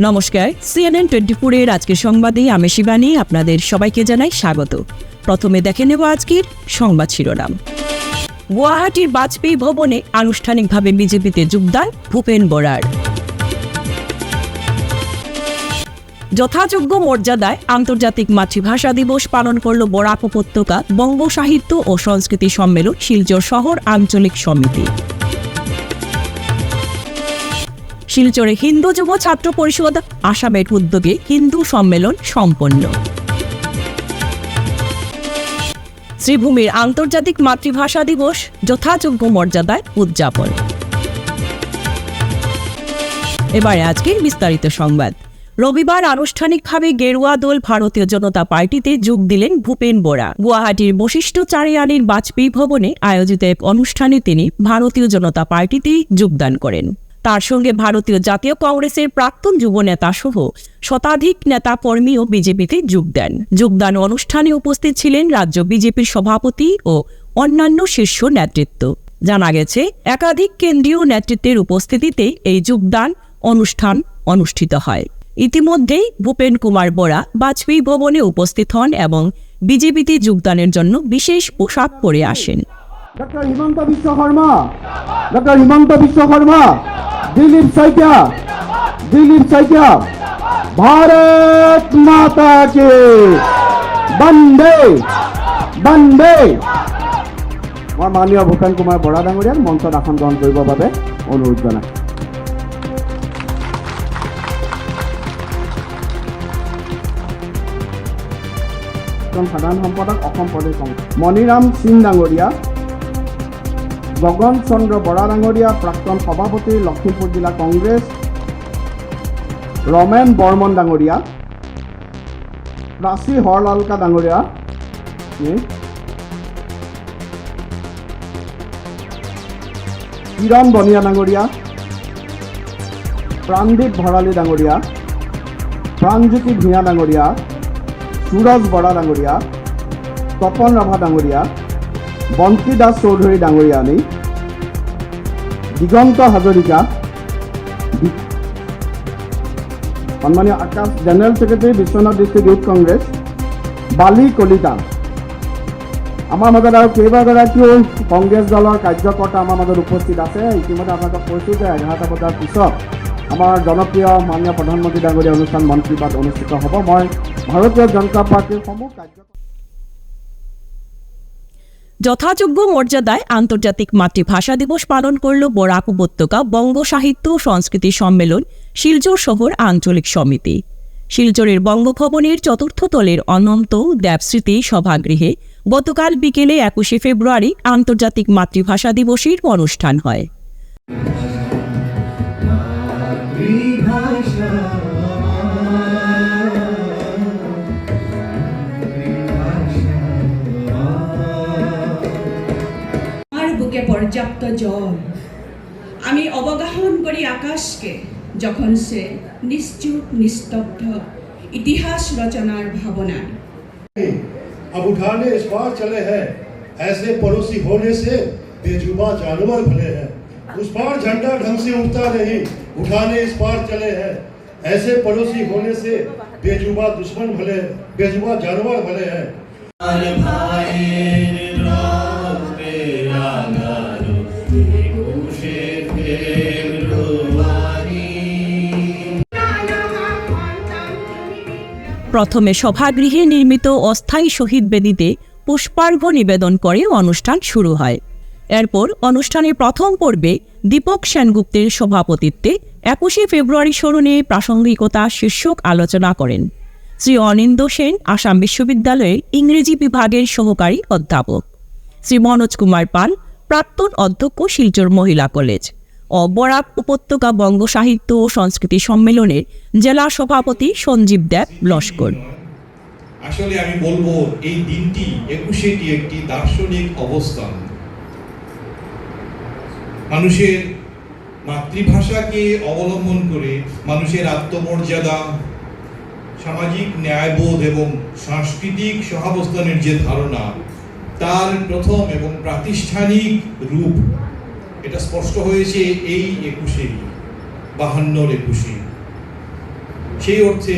নমস্কার, CNN 24-এর আজকের সংবাদে আমি শিবানী আপনাদের সবাইকে জানাই স্বাগত। প্রথমে দেখে নেব আজকের সংবাদ শিরোনাম। গুয়াহাটির বাজপেয়ী ভবনে আনুষ্ঠানিকভাবে বিজেপিতে যোগদান ভূপেন বরার। যথাযোগ্য মর্যাদায় আন্তর্জাতিক মাতৃভাষা দিবস পালন করল বরাক উপত্যকা বঙ্গ সাহিত্য ও সংস্কৃতি সম্মেলন শিলচর শহর আঞ্চলিক সমিতি। শিলচরে হিন্দু যুব ছাত্র পরিষদ আসামের উদ্যোগে হিন্দু সম্মেলন সম্পন্ন। শ্রীভূমির আন্তর্জাতিক মাতৃভাষা দিবস যথাযোগ্য মর্যাদায় উদযাপন। এবারে আজকের বিস্তারিত সংবাদ। রবিবার আনুষ্ঠানিকভাবে গেরুয়া দল ভারতীয় জনতা পার্টিতে যোগ দিলেন ভূপেন বরা। গুয়াহাটির বশিষ্ঠ চারিয়ালির বাজপেয়ী ভবনে আয়োজিত এক অনুষ্ঠানে তিনি ভারতীয় জনতা পার্টিতে যোগদান করেন। তার সঙ্গে ভারতীয় জাতীয় কংগ্রেসের প্রাক্তন যুব নেতা সহ শতাধিক নেতা কর্মীও বিজেপিতে যোগ দেন। যোগদান অনুষ্ঠানে উপস্থিত ছিলেন রাজ্য বিজেপির সভাপতি ও অন্যান্য শীর্ষ নেতৃত্ব। জানা গেছে, একাধিক কেন্দ্রীয় নেতৃত্বের উপস্থিতিতে এই যোগদান অনুষ্ঠান অনুষ্ঠিত হয়। ইতিমধ্যেই ভূপেন কুমার বরা বাজপেয়ী ভবনে উপস্থিত হন এবং বিজেপিতে যোগদানের জন্য বিশেষ পোশাক পরে আসেন। ডক্টর হিমন্ত বিশ্ব শর্মা, দিলীপ সাইকিয়া, ভারত মাতা কে বন্দে বন্দে। মই মাননীয় ভূপেন কুমাৰ বৰা ডাঙৰীয়াক মঞ্চত আসন গ্ৰহণ কৰিবৰ বাবে অনুৰোধ জনাইছোঁ। সাধাৰণ সম্পাদক অসম প্ৰদেশ কংগ্ৰেছ মণিৰাম সিং ডাঙৰীয়া, গগন চন্দ্ৰ বৰা ডাঙৰীয়া প্ৰাক্তন সভাপতি লখিমপুৰ জিলা কংগ্ৰেছ, ৰমেন বৰ্মন ডাঙৰীয়া, প্ৰাচী হৰলালকা ডাঙৰীয়া, কিৰণ বনিয়া ডাঙৰীয়া, প্ৰাণদীপ ভৰালী ডাঙৰীয়া, প্ৰাণজ্যোতি ভূঞা ডাঙৰীয়া, সুৰজ বৰা ডাঙৰীয়া, তপন ৰাভা ডাঙৰীয়া, বন্তি দাস চৌধুৰী ডাঙৰীয়ানী, দিগন্ত হাজৰিকা, সন্মানীয় Akash general secretary Biswanath district youth Congress, Bali Kalita. আমাৰ মাজত আৰু কেইবাগৰাকীও কংগ্ৰেছ দলৰ কাৰ্যকৰ্তা আমাৰ মাজত উপস্থিত আছে। ইতিমধ্যে আপোনালোকক কৈছোঁ যে 11টা বজাৰ পিছত আমাৰ জনপ্ৰিয় মাননীয় প্ৰধানমন্ত্ৰী ডাঙৰীয়া অনুষ্ঠান মন কী বাত অনুষ্ঠিত হ'ব। মই ভাৰতীয় জনতা পাৰ্টিৰ সমূহ যথাযোগ্য মর্যাদায় আন্তর্জাতিক মাতৃভাষা দিবস পালন করল বরাক উপত্যকা বঙ্গ সাহিত্য ও সংস্কৃতি সম্মেলন শিলচর শহর আঞ্চলিক সমিতি। শিলচরের বঙ্গভবনের চতুর্থ তলের অনন্ত দেবস্মৃতি সভাগৃহে গতকাল বিকেলে 21শে ফেব্রুয়ারি আন্তর্জাতিক মাতৃভাষা দিবসের অনুষ্ঠান হয়। বুকে পর্যাপ্ত জল আমি অবগাহন করি আকাশকে, যখন সে নিশ্চুপ নিস্তব্ধ ইতিহাস রচনার ভাবনায়। अब उठाने इस बार चले हैं, ऐसे पड़ोसी होने से बेजुबा जानवर भले हैं। उस पार झंडा ढंग से उठता नहीं, उठाने इस पार चले हैं, ऐसे पड़ोसी होने से बेजुबा दुश्मन भले, बेजुबा जानवर भले हैं। প্রথমে সভাগৃহে নির্মিত অস্থায়ী শহীদ বেদিতে পুষ্পার্ঘ্য নিবেদন করে অনুষ্ঠান শুরু হয়। এরপর অনুষ্ঠানের প্রথম পর্বে দীপক সেনগুপ্তের সভাপতিত্বে 21শে ফেব্রুয়ারি স্মরণে প্রাসঙ্গিকতা শীর্ষক আলোচনা করেন শ্রী অনিন্দ্য সেন, আসাম বিশ্ববিদ্যালয়ের ইংরেজি বিভাগের সহকারী অধ্যাপক, শ্রী মনোজ কুমার পাল, প্রাক্তন অধ্যক্ষ শিলচর মহিলা কলেজ ও বরাক উপত্যকা বঙ্গ সাহিত্য ও সংস্কৃতি সম্মেলনের জেলা সভাপতি সঞ্জীব দেব লস্কর। আসলে আমি বলবো এই দিনটি 21টি একটি দার্শনিক অবস্থান। মানুষের মাতৃভাষাকে অবলম্বন করে মানুষের আত্মমর্যাদা, সামাজিক ন্যায়বোধ এবং সাংস্কৃতিক সহাবস্থানের যে ধারণা, তার প্রথম এবং প্রাতিষ্ঠানিক রূপ এটা স্পষ্ট হয়েছে এই 22 52 21 সেই অর্থে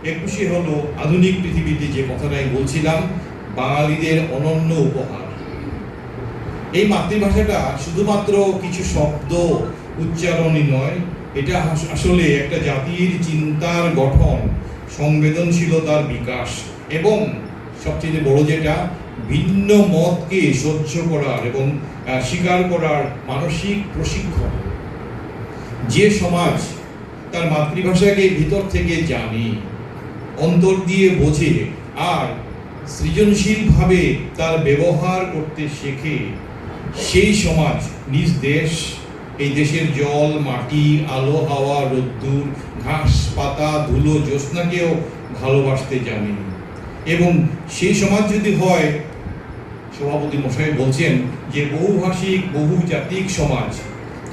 21শে হলো আধুনিক পৃথিবীতে যে কথাটা আমি বলছিলাম, বাঙালিদের অনন্য উপহার। এই মাতৃভাষাটা শুধুমাত্র কিছু শব্দ উচ্চারণই নয়, এটা আসলে একটা জাতির চিন্তার গঠন, সংবেদনশীলতার বিকাশ এবং সবচেয়ে বড় যেটা, ভিন্ন মতকে সহ্য করার এবং স্বীকার করার মানসিক প্রশিক্ষণ। যে সমাজ তার মাতৃভাষাকে ভিতর থেকে জানে, অন্তর দিয়ে বোঝে আর সৃজনশীলভাবে তার ব্যবহার করতে শেখে, সেই সমাজ নিজ দেশ, এই দেশের জল, মাটি, আলো, হাওয়া, রোদ্দুর, ঘাস, পাতা, ধুলো, জ্যোৎস্নাকেও ভালোবাসতে জানে। এবং সেই সমাজ যদি হয়, সভাপতি মশাই বলছেন যে বহুভাষিক বহুজাতিক সমাজ,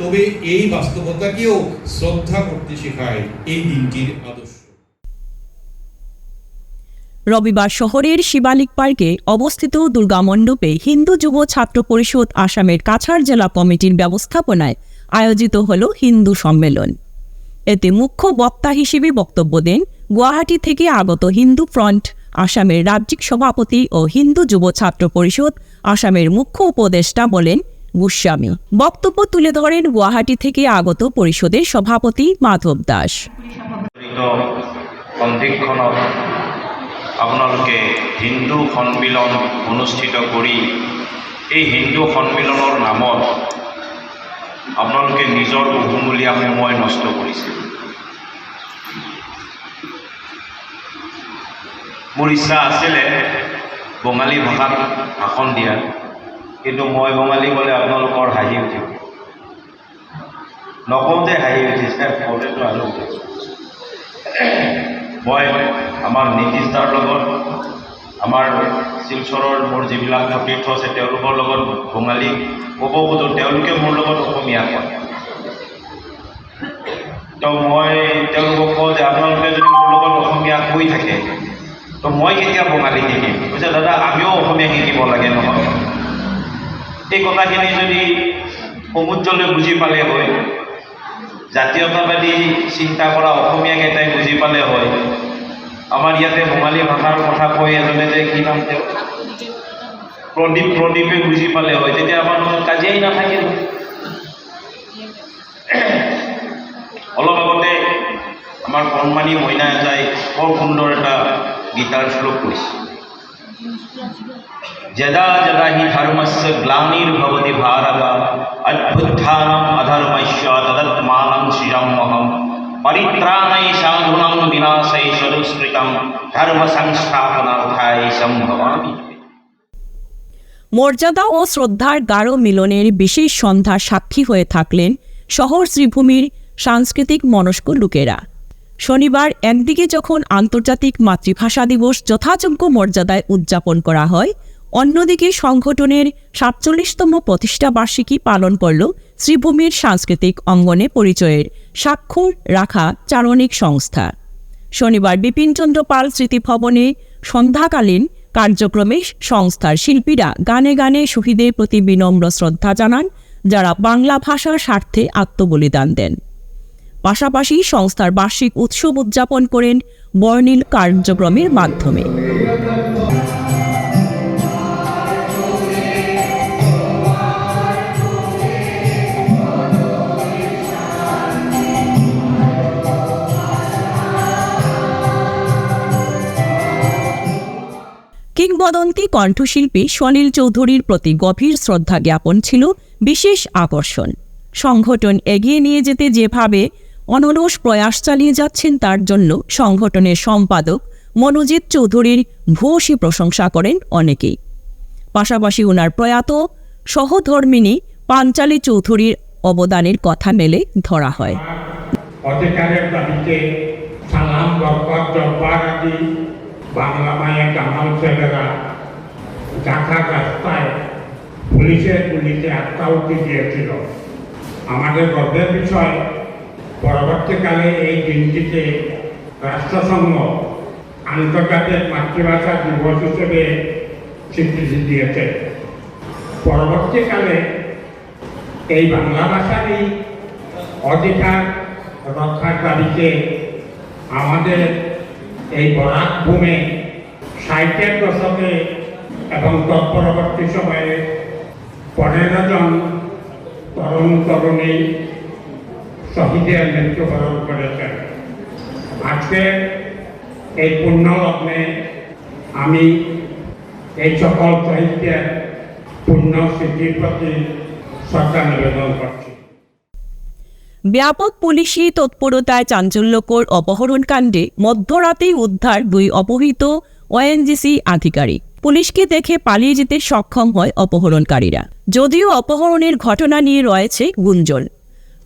তবে এই বাস্তবতাকেও শ্রদ্ধা করতে শেখায় এই দিনটির আদর্শ। রবিবার শহরের শিবালিক পার্কে অবস্থিত দুর্গা মণ্ডপে হিন্দু যুব ছাত্র পরিষদ আসামের কাছাড় জেলা কমিটির ব্যবস্থাপনায় আয়োজিত হল হিন্দু সম্মেলন। এতে মুখ্য বক্তা হিসেবে বক্তব্য দেন গুয়াহাটি থেকে আগত হিন্দু ফ্রন্ট আসামের রাজ্যিক সভাপতি ও হিন্দু যুব ছাত্র পরিষদ আসামের মুখ্য উপদেষ্টা বলেন গোস্বামী। বক্তব্য তুলে ধরেন গুয়াহাটি থেকে আগত পরিষদের সভাপতি মাধব দাস। আপোনালোকে হিন্দু সন্মিলন অনুষ্ঠিত কৰি এই হিন্দু সন্মিলনৰ নামত আপোনালোকে নিজৰ বহুমূলীয়া সময় নষ্ট কৰিছে। মোৰ ইচ্ছা আছিলে বঙালী ভাষাত ভাষণ দিয়া, কিন্তু মই বঙালী ক'লে আপোনালোকৰ হাঁহি উঠিব, নকওঁতে হাঁহি উঠিছে, কওঁতেতো আৰু উঠিছে। মই আমাৰ নীতিশ দাৰ লগত, আমাৰ শিলচৰৰ মোৰ যিবিলাক সতীৰ্থ আছে তেওঁলোকৰ লগত বঙালী ক'ব খোজোঁ, তেওঁলোকে মোৰ লগত অসমীয়া কয়। তো মই তেওঁলোকক কওঁ যে আপোনালোকে যদি মোৰ লগত অসমীয়া কৈ থাকে, তো মই কেতিয়া বঙালী শিকিম? কৈছে দাদা আমিও অসমীয়া শিকিব লাগে নহয়। এই কথাখিনি যদি সমুদ্ৰলৈ বুজি পালে হয়, জাতীয়তাবাদী চিন্তা কৰা অসমীয়াকেইটাই বুজি পালে হয়, আমাৰ ইয়াতে বঙালী ভাষাৰ কথা কৈ এজনে যে কি নাম তেওঁ প্ৰদীপে বুজি পালে হয়, তেতিয়া আমাৰ কাজিয়াই নাথাকিল। অলপ আগতে আমাৰ কণমানি মইনা এটাই বৰ সুন্দৰ এটা গীতাৰ শ্লোক কৈছে, যদা যদা হি ধৰ্মস্য গ্লানিৰ্ভৱতি ভাৰত অভ্যুত্থানম অধৰ্মস্য তদাত্মানং সৃজাম্যহম পরিত্রাণায় সাধুনাং বিনাশায় সদুষ্কৃতম ধর্ম সংস্থাপনার্থায় সম্ভবামি। মর্যাদা ও শ্রদ্ধার গাঢ় মিলনের বিশেষ সন্ধ্যার সাক্ষী হয়ে থাকলেন শহর শ্রীভূমির সাংস্কৃতিক মনস্ক লোকেরা। শনিবার একদিকে যখন আন্তর্জাতিক মাতৃভাষা দিবস যথাযোগ্য মর্যাদায় উদযাপন করা হয়, অন্যদিকে সংগঠনের ৪৭তম প্রতিষ্ঠা বার্ষিকী পালন করল শ্রীভূমির সাংস্কৃতিক অঙ্গনে পরিচয়ের স্বাক্ষর রাখা চারণিক সংস্থা। শনিবার বিপিনচন্দ্র পাল স্মৃতিভবনে সন্ধ্যাকালীন কার্যক্রমে সংস্থার শিল্পীরা গানে গানে শহীদের প্রতি বিনম্র শ্রদ্ধা জানান, যারা বাংলা ভাষার স্বার্থে আত্মবলিদান দেন। পাশাপাশি সংস্থার বার্ষিক উৎসব উদযাপন করেন বর্ণিল কার্যক্রমের মাধ্যমে। কিংবদন্তি কণ্ঠশিল্পী সলিল চৌধুরীর প্রতি গভীর শ্রদ্ধা জ্ঞাপন ছিল বিশেষ আকর্ষণ। সংগঠন এগিয়ে নিয়ে যেতে যেভাবে অনলস প্রয়াস চালিয়ে যাচ্ছেন তার জন্য সংগঠনের সম্পাদক মনোজিৎ চৌধুরীর ভূয়সী প্রশংসা করেন অনেকেই। পাশাপাশি ওনার প্রয়াত সহধর্মিনী পাঞ্চালী চৌধুরীর অবদানের কথা মেলে ধরা হয়। অধিকারের দাবিতে সালাম বরকত জব্বার আদি বাংলা মায়ের কামাল ছেলেরা ঢাকার রাস্তায় পুলিশের গুলিতে আত্মাহুতি দিয়েছিল। আমাদের গর্বের বিষয়, পরবর্তীকালে এই দিনটিতে রাষ্ট্রসংঘ আন্তর্জাতিক মাতৃভাষা দিবস হিসেবে স্বীকৃতি দিয়েছে। পরবর্তীকালে এই বাংলা ভাষারই অধিকার রক্ষার দাবিতে আমাদের এই বরাক ভূমে 60-এর দশকে এবং তৎপরবর্তী সময়ে 15 জন তরুণ তরুণী শহীদের মৃত্যুবরণ করেছেন। আজকে এই পুণ্য লগ্নে আমি এই সকল শহীদদের পুণ্য স্মৃতির প্রতি শ্রদ্ধা নিবেদন করছি। ব্যাপক পুলিশি তৎপরতায় চাঞ্চল্যকর অপহরণ কাণ্ডে মধ্যরাতেই উদ্ধার 2 অপহৃত ওএনজিসি আধিকারিক। পুলিশকে দেখে পালিয়ে যেতে সক্ষম হয় অপহরণকারীরা। যদিও অপহরণের ঘটনা নিয়ে রয়েছে গুঞ্জন।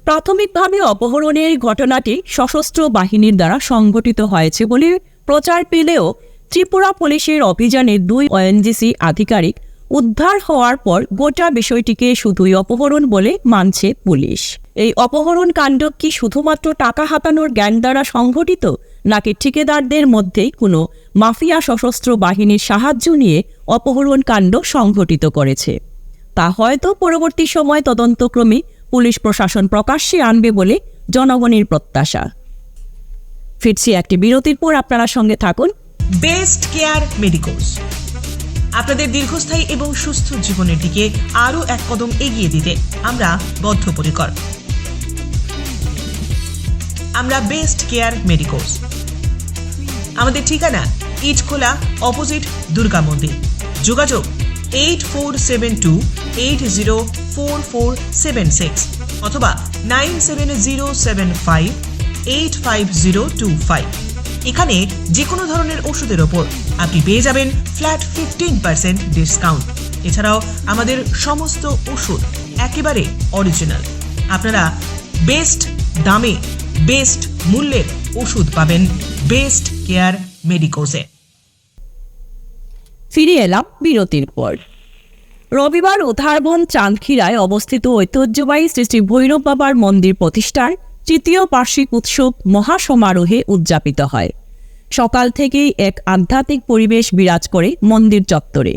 প্রাথমিকভাবে অপহরণের ঘটনাটি সশস্ত্র বাহিনীর দ্বারা সংঘটিত হয়েছে বলে প্রচার পেলেও ত্রিপুরা পুলিশের অভিযানে 2 ওএনজিসি আধিকারিক উদ্ধার হওয়ার পর গোটা বিষয়টিকে শুধুই অপহরণ বলে মানছে পুলিশ। এই অপহরণ কাণ্ড কি শুধুমাত্র টাকা হাতানোর জ্ঞান দ্বারা সংঘটিত, নাকি ঠিকাদারদের মধ্যেই কোনো মাফিয়া সশস্ত্র বাহিনীর সাহায্য নিয়ে অপহরণ কাণ্ড সংঘটিত করেছে, তা হয়তো পরবর্তী সময় তদন্তক্রমে পুলিশ প্রশাসন প্রকাশ্যে আনবে বলে জনগণের প্রত্যাশা। ফিরছি একটি বিরতির পর, আপনারা সঙ্গে থাকুন। বেস্ট কেয়ার মেডিকোস আপনাদের দীর্ঘস্থায়ী এবং সুস্থ জীবনের দিকে আরও এক কদম এগিয়ে দিতে আমরা বদ্ধপরিকর। আমরা বেস্ট কেয়ার মেডিকোস। আমাদের ঠিকানা ইটখোলা, অপোজিট দুর্গা মন্দির। যোগাযোগ 8472804476 অথবা 9707585025। এখানে যে কোনো ধরনের ওষুধের ওপর আপনি পেয়ে যাবেন ফ্ল্যাট 15% ডিসকাউন্ট। এছাড়াও আমাদের সমস্ত ওষুধ একেবারে অরিজিনাল। আপনারা বেস্ট দামে বেস্ট মূল্যের ওষুধ পাবেন বেস্ট কেয়ার মেডিকোসে। ফিরে এলাম বিরতির পর। রবিবার উধারবন চাঁদখিরায় অবস্থিত ঐতিহ্যবাহী শ্রী শ্রী ভৈরব বাবার মন্দির প্রতিষ্ঠার 3য় বার্ষিক উৎসব মহাসমারোহে উদযাপিত হয়। সকাল থেকেই এক আধ্যাত্মিক পরিবেশ বিরাজ করে মন্দির চত্বরে।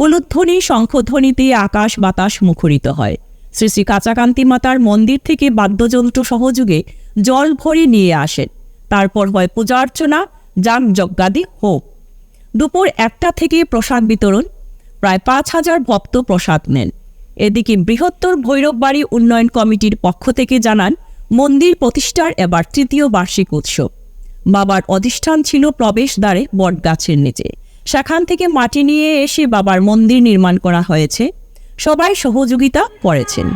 উলুধ্বনি শঙ্খধ্বনিতে আকাশ বাতাস মুখরিত হয়। শ্রী শ্রী কাচাকান্তি মাতার মন্দির থেকে বাদ্যযন্ত্র সহযোগে জল ভরে নিয়ে আসেন। তারপর হয় পূজা অর্চনা, যাগযজ্ঞাদি হোক। দুপুর 1টা থেকে প্রসাদ বিতরণ। প্রায় 5000 ভক্ত প্রসাদ নেন। এদিকে বৃহত্তর ভৈরববাড়ি উন্নয়ন কমিটির পক্ষ থেকে জানান, মন্দির প্রতিষ্ঠার এবার 3য় বার্ষিক উৎসব। বাবার অধিষ্ঠান ছিল প্রবেশদ্বারে বটগাছের নিচে। সেখান থেকে মাটি নিয়ে এসে বাবার মন্দির নির্মাণ করা হয়েছে। সবাই সহযোগিতা করেছেন।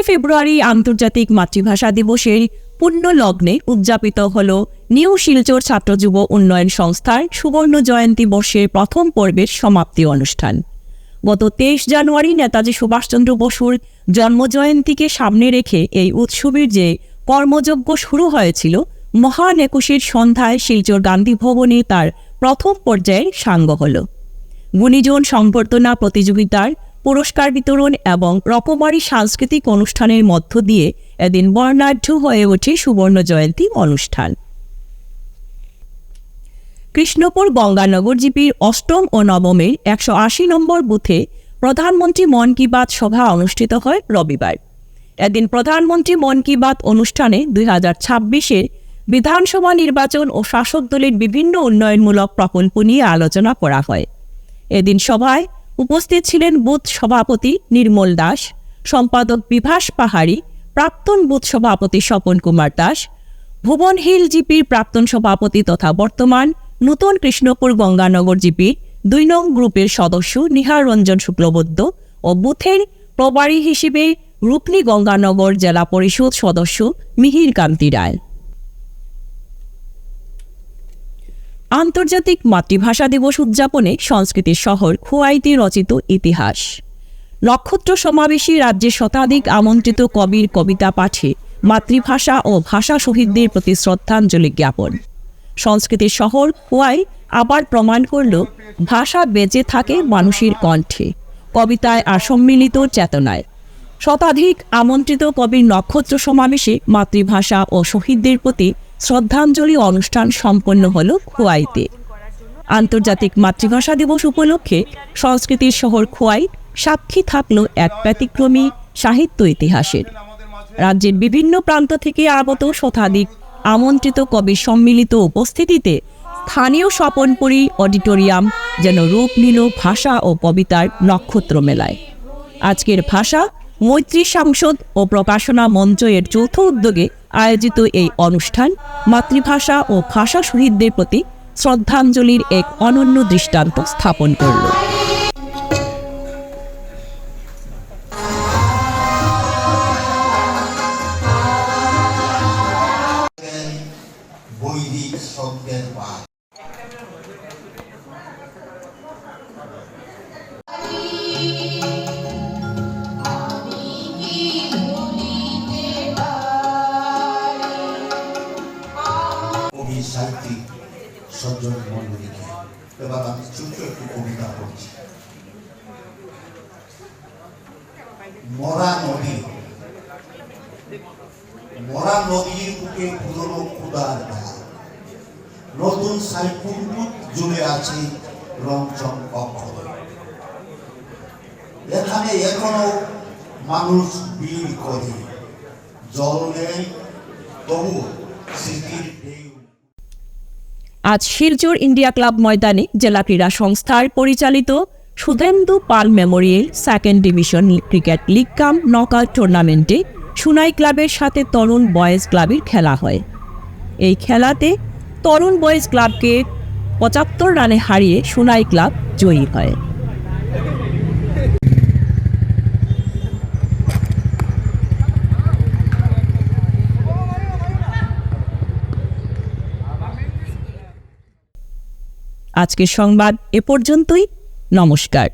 ফেব্রুয়ারি আন্তর্জাতিক মাতৃভাষা দিবসের পুণ্য লগ্নে উদযাপিত হল নিউ শিলচর ছাত্র যুব উন্নয়ন সংস্থার সুবর্ণ জয়ন্তী বর্ষের প্রথম পর্বের সমাপ্তি অনুষ্ঠান। গত 23 জানুয়ারি নেতাজি সুভাষচন্দ্র বসুর জন্মজয়ন্তীকে সামনে রেখে এই উৎসবের যে কর্মযজ্ঞ শুরু হয়েছিল, মহান একুশের সন্ধ্যায় শিলচর গান্ধী ভবনে তার প্রথম পর্যায়ে সাঙ্গ হল। গুণীজন সংবর্ধনা প্রতিযোগিতার পুরস্কার বিতরণ এবং রকমারি সাংস্কৃতিক অনুষ্ঠানের মধ্য দিয়ে এদিন বর্ণাঢ্য হয়ে ওঠে সুবর্ণ জয়ন্তী অনুষ্ঠান। কৃষ্ণপুর গঙ্গানগর জিপির 8ম ও 9মের 180 নম্বর বুথে প্রধানমন্ত্রী মন কি বাত সভা অনুষ্ঠিত হয় রবিবার। এদিন প্রধানমন্ত্রী মন কি বাত অনুষ্ঠানে 2026-এর বিধানসভা নির্বাচন ও শাসক দলের বিভিন্ন উন্নয়নমূলক প্রকল্প নিয়ে আলোচনা করা হয়। এদিন সভায় উপস্থিত ছিলেন বুথ সভাপতি নির্মল দাস, সম্পাদক বিভাস পাহাড়ি, প্রাক্তন বুথ সভাপতি স্বপন কুমার দাস, ভুবন হিল জিপির প্রাক্তন সভাপতি তথা বর্তমান নূতন কৃষ্ণপুর গঙ্গানগর জিপির 2 নং গ্রুপের সদস্য নিহার রঞ্জন শুক্লবৈদ্য ও বুথের প্রভারী হিসেবে রূপলী গঙ্গানগর জেলা পরিষদ সদস্য মিহির কান্তি রায়। আন্তর্জাতিক মাতৃভাষা দিবস উদযাপনে সংস্কৃতির শহর খোয়াইতে রচিত ইতিহাস। নক্ষত্র সমাবেশী রাজ্যের শতাধিক আমন্ত্রিত কবির কবিতা পাঠে মাতৃভাষা ও ভাষা শহীদদের প্রতি শ্রদ্ধাঞ্জলি জ্ঞাপন। সংস্কৃতির শহর খোয়াই আবার প্রমাণ করল ভাষা বেঁচে থাকে মানুষের কণ্ঠে, কবিতায় আর সম্মিলিত চেতনায়। শতাধিক আমন্ত্রিত কবির নক্ষত্র সমাবেশে মাতৃভাষা ও শহীদদের প্রতি শ্রদ্ধাঞ্জলি অনুষ্ঠান সম্পন্ন হল খোয়াইতে। আন্তর্জাতিক মাতৃভাষা দিবস উপলক্ষে সংস্কৃতির শহর খোয়াই সাক্ষী থাকল এক ব্যতিক্রমী সাহিত্য ইতিহাসের। রাজ্যের বিভিন্ন প্রান্ত থেকে আগত শতাধিক আমন্ত্রিত কবির সম্মিলিত উপস্থিতিতে স্থানীয় স্বপনপুরী অডিটোরিয়াম যেন রূপ নিল ভাষা ও কবিতার নক্ষত্র মেলায়। আজকের ভাষা মৈত্রী সাংসদ ও প্রকাশনা মঞ্চ এর যৌথ উদ্যোগে আয়োজিত এই অনুষ্ঠান মাতৃভাষা ও ভাষা শহীদদের প্রতি শ্রদ্ধাঞ্জলির এক অনন্য দৃষ্টান্ত স্থাপন করল। বৈদিক শব্দের পাঠ কবি সাহিত্যিক সজ্জন মন্ডলীকে এবার আমি ছোট্ট একটি কবিতা পড়ছি। মরা নদী, মরা নদীর বুকে পুরনো ক্ষুদার ডাল, নতুন সাইপুরপুট জুড়ে আছে রংচং অক্ষর। এখানে এখনো মানুষ বীর করে, জল নেই তবু স্মৃতির ঢেউ। আজ শিলচর ইন্ডিয়া ক্লাব ময়দানে জেলা ক্রীড়া সংস্থার পরিচালিত Sudhendu Pal memorial 2nd division cricket league cum knockout টুর্নামেন্টে সুনাই ক্লাবের সাথে তরুণ বয়েজ ক্লাবের খেলা হয়। এই খেলাতে তরুণ বয়েজ ক্লাবকে 75 রানে হারিয়ে সুনাই ক্লাব জয়ী হয়। আজকের সংবাদ এ পর্যন্তই। নমস্কার।